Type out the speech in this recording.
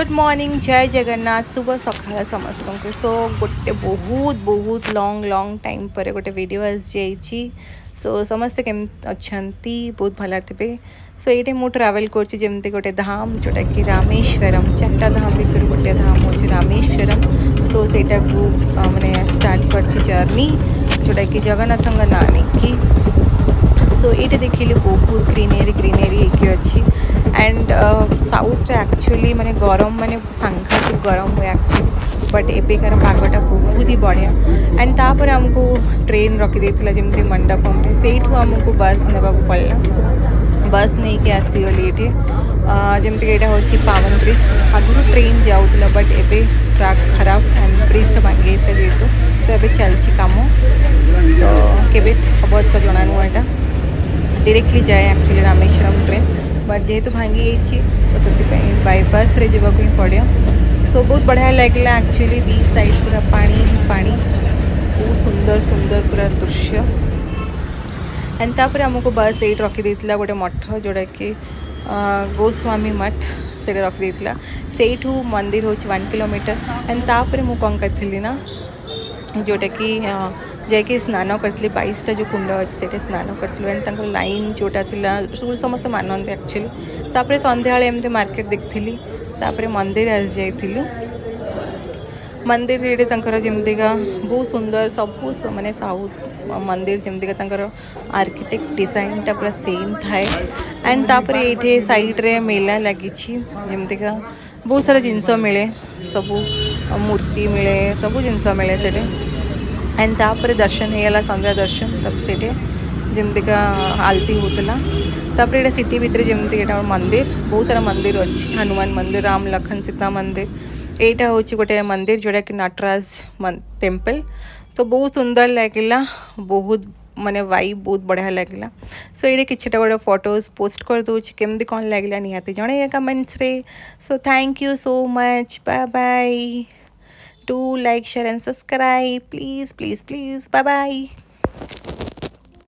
Good morning जय जगन्नाथ शुभ सकाळ समस्त को सो गोटे बहुत बहुत लॉन्ग लॉन्ग टाइम पर गोटे वीडियो आसी सो समस्ते केम अच्छा बहुत भल थे सो ये मुझे ट्रावेल करमती गोटे धाम जोटा कि रामेश्वरम चार्टा धाम भितर गोटे धाम हूँ रामेश्वरम सो सेटा को मैंने स्टार्ट कर जर्नी जोटा कि जगन्नाथ ना नहीं सो ये देखिए बहुत ग्रीनरी ग्रीनरी अच्छी एंड साउथ रे एक्चुअली माने गरम माने सांघातिक गरम हुए एक्चुअली बट एबेकार पागटा बहुत ही बढ़िया एंड तापर आमको ट्रेन रखी देथिला जेमती मंडपम रे सेठू आमको बस नेबा पड़ला बस नहीं के आसीगली ये जमती कि यहाँ हूँ पावन ब्रिज आगुरी ट्रेन जाऊला बट एबे ट्रैक खराब एंड ब्रिज तो भांगी जेहेतु तो ये चलती कम तो केबे हम तो जना नुआ यहाँ डायरेक्टली जाए एक्चुअली रामेश्वरम ट्रेन बट जेहेतु भांगी तो से बाईपास रे जावाक ही पड़े सो बहुत बढ़िया लगे एक्चुअली दी साइड पूरा पानी ही पानी बहुत सुंदर सुंदर पूरा दृश्य एंड तापर आमको बस ये रखी देथिला गोटे मठ जोड़ा कि गोस्वामी मठ से रखी देथिला सेठू मंदिर हूँ 1 किलोमीटर एंड तापर मु कौन करी ना जोटा कि जाकि स्नान करी 22टा जो कुंड अच्छे से स्नान करूँ एंड लाइन जोटा थिला समस्त मानते एक्चुअली तापर संध्या एमती मार्केट देखी तापर मंदिर आस जाइलु मंदिर ये जमतीका बहुत सुंदर सबू माने साउथ मंदिर जमतीका आर्किटेक्ट डिजाइनटा पूरा सेम थाए एंड तापर ये साइड रे मेला लगी जमतीका बहुत सारा जिनस मिले सबू मूर्ति मिले सबू जिनस मिले से एंड तापर दर्शन होगा संध्या दर्शन तब से जमतीका आलती होता तापर ये सिटी भितर जमती मंदिर बहुत सारा मंदिर अच्छी हनुमान मंदिर राम लखन सीता मंदिर यहाँ हूँ गोटे मंदिर जोड़ा कि नटराज टेम्पल तो बहुत सुंदर लगे बहुत माने वाइब बहुत बढ़िया लगे सो ये किछटा गोटे फोटोज पोस्ट कर दूँ केमती कौन लगे निहाती जन कमेंट्स रे so thank you so much bye bye do like share and subscribe please please please bye bye.